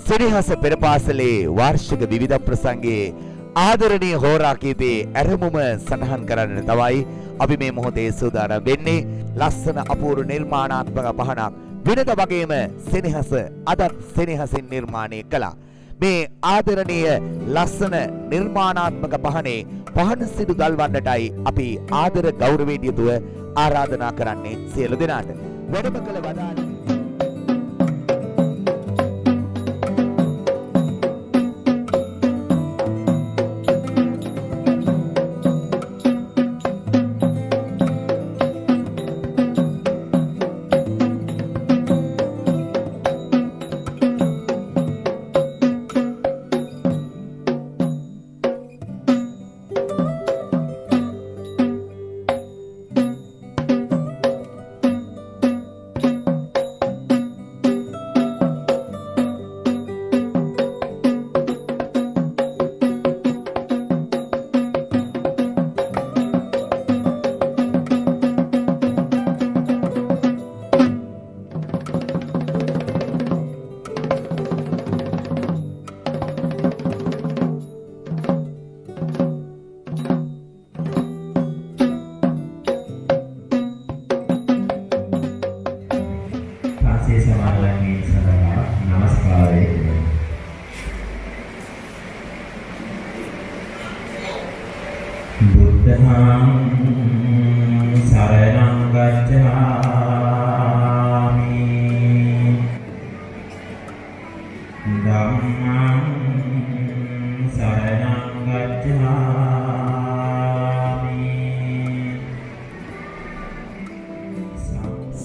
සෙනෙහස පෙර පාසලේ වාර්ෂික විවිධ ප්‍රසංගයේ ආදරණීය හෝරාකීපේ ඇරමුම සටහන් කරන්න තමයි අපි මේ මොහොතේ සූදානම් වෙන්නේ. ලස්සන අපූර්ව නිර්මාණාත්මක පහනක් වෙනද වගේම සෙනෙහස අදත් සෙනෙහසින් නිර්මාණය කළා. මේ ආදරණීය ලස්සන නිර්මාණාත්මක පහනේ පහන සිදු ගල්වන්නටයි අපි ආදර ගෞරවයෙන් යුතුව ආරාධනා කරන්නේ සියලු දෙනාට. වැඩම කළ වදාළ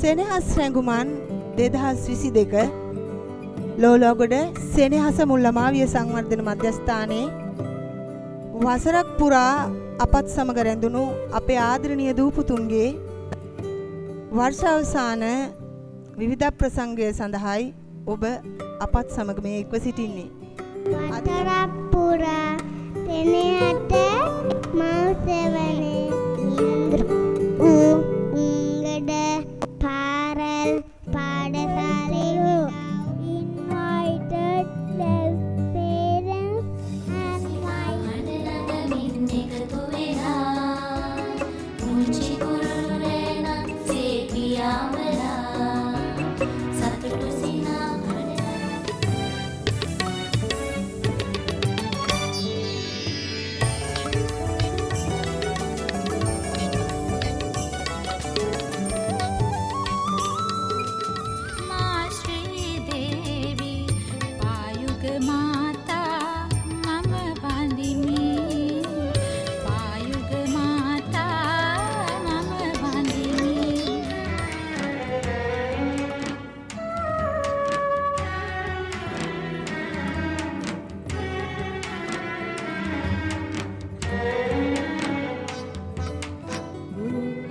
සෙනෙහස් රැඟුමන් 2022 ලෝලෝගොඩ සෙනෙහස මුල්ලමාවිය සංවර්ධන මධ්‍යස්ථානයේ වසරක් පුරා අපත් සමග රැඳුණු අපේ ආදරණීය දූපුතුන්ගේ වර්ෂාවසාන විවිධ ප්‍රසංගය සඳහායි ඔබ අපත් සමග මේ එක්ව සිටින්නේ. වසරක් පුරා සෙනෙහට මෞසවනේ උංගඩ පාරල් පාඩසාලේ invited their parents and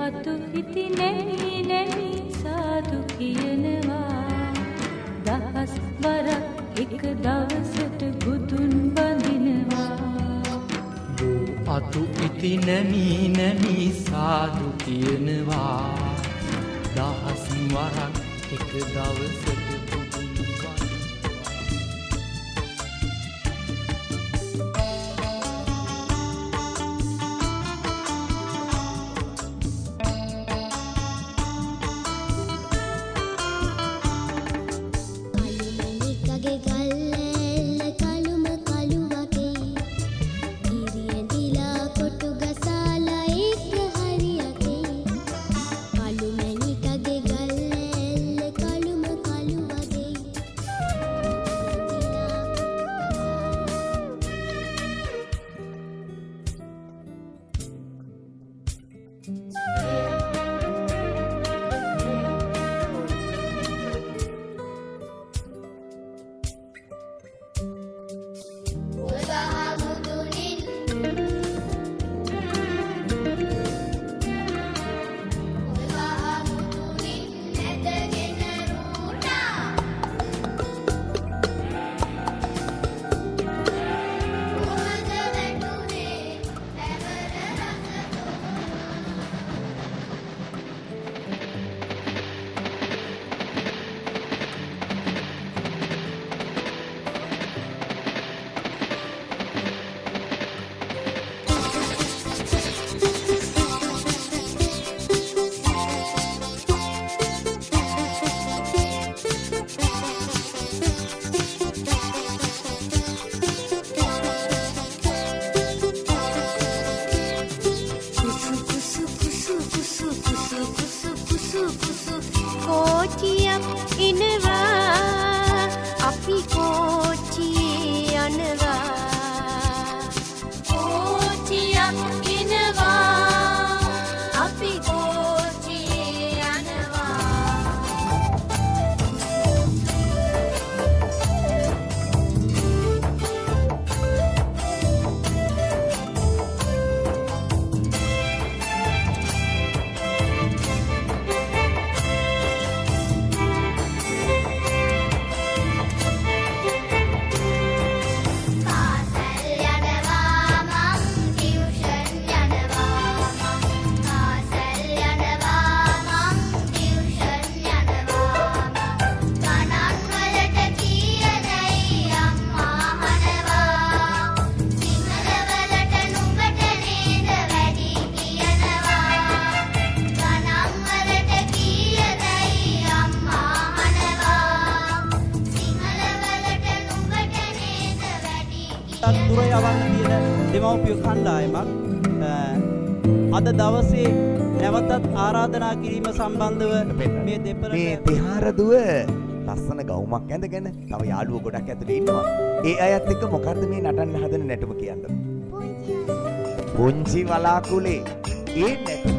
අතු ඉති නැමි නැමි සාදු කියනවා දහස් වරක් එක දවසට බුදුන් Kalu දුර යවන්න තියෙන දෙමව්පිය කණ්ඩායමක් අද දවසේ නැවතත් ආරාධනා කිරීම සම්බන්ධව මේ දෙපළට මේ තිහාරදුව ලස්සන ගවුමක් ඇඳගෙන තව යාළුවෝ ගොඩක් ඇතුලේ ඉන්නවා. ඒ අයත් එක්ක මොකද්ද මේ නටන්න හදන නැටුම කියන්නේ? පුංචි වලාකුලේ ඒ නැටුම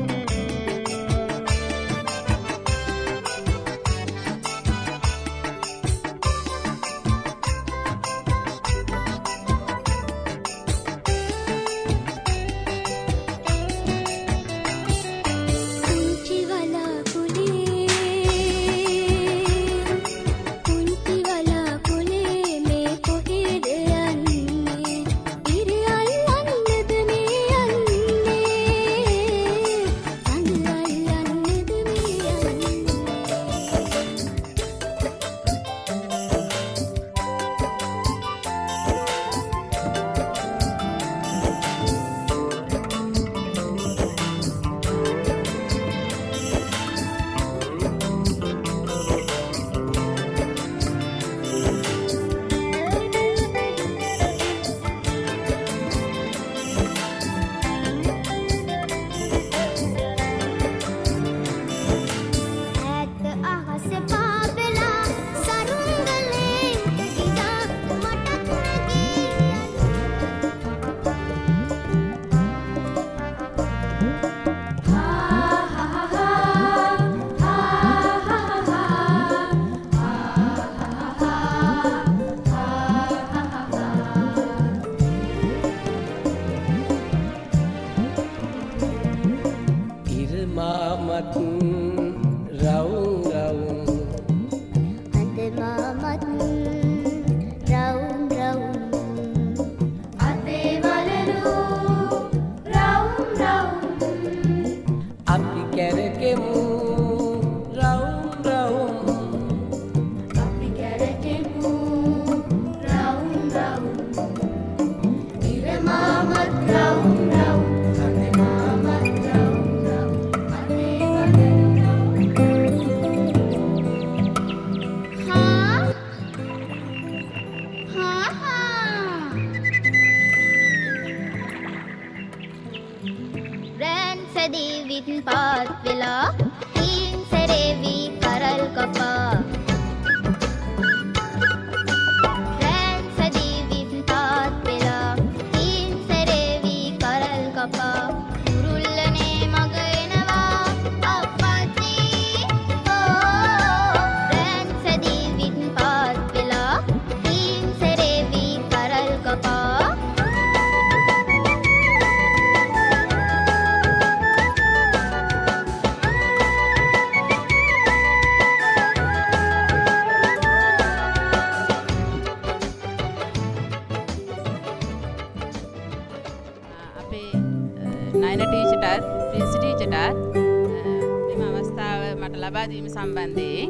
සම්බන්ධයෙන්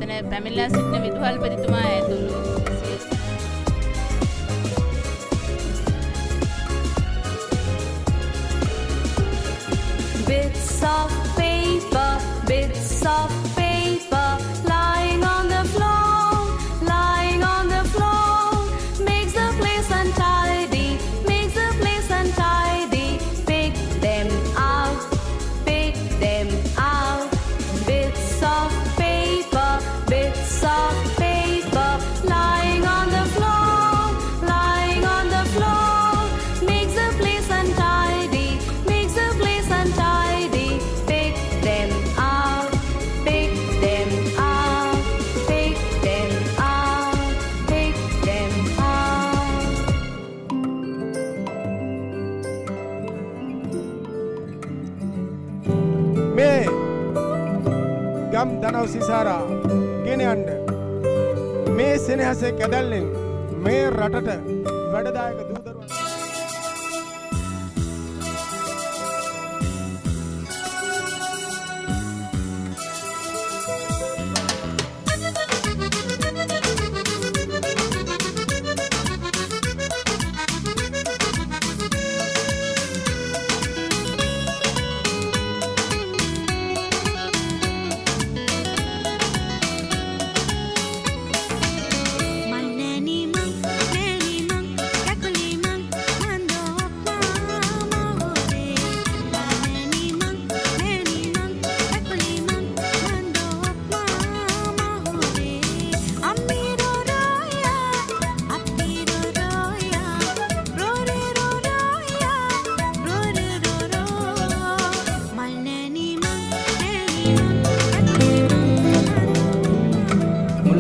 එතන පැමිණලා සිටින විදුහල්පතිතුමා ඇතුළු bits of paper lying on the floor makes the place untidy, pick them out bits of paper lying on the floor makes the place untidy, pick them out මේ ගම් දනව් සිසාරා ගෙන යන්න මේ සෙනෙහසේ කැදල්ලෙන් මේ රටට වැඩදායක දූදරුවන් මන්නනි මන්නනි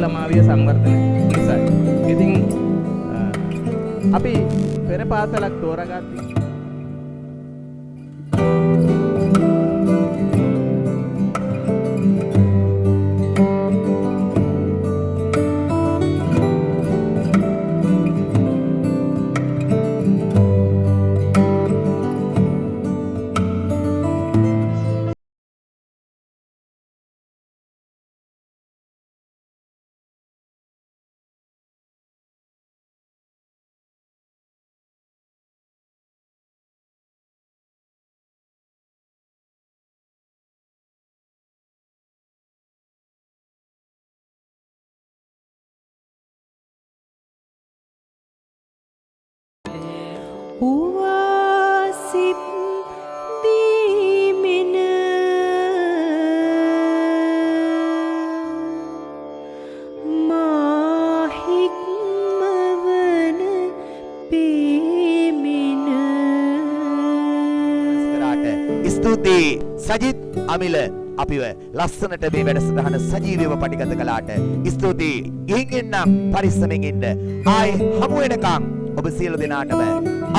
ළමාවිය සංවර්ධන නිසායි. ඉතින් අපි පෙර පාසලක් තෝරගත්තී. උවාසිප් දීමෙන මාහික්මවන පේමෙන. ස්තුතියි සජිත් අමිල අපිව ලස්සනට මේ වැඩසටහන සජීවීව පටිගත කළාට ස්තුතියි. ගිහින් එන්නම් පරිස්සමෙන් ඉන්න. ආයේ හමු වෙනකම් ඔබ සියලු දෙනාටම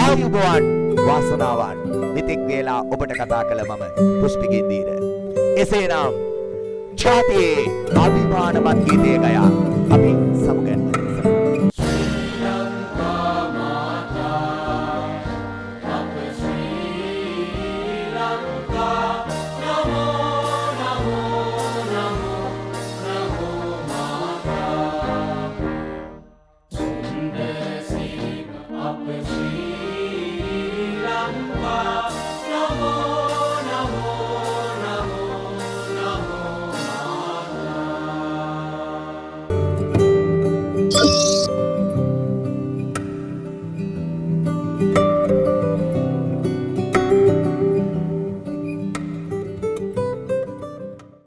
ආයුබෝවන් වාසනාවන්. මෙතෙක් වේලා ඔබට කතා කළ මම පුෂ්පිකින්දීර. එසේනම් ඡාතියේ අභිමානවත් ගීතය ගයා අපි සමුගන්නවා. Lampa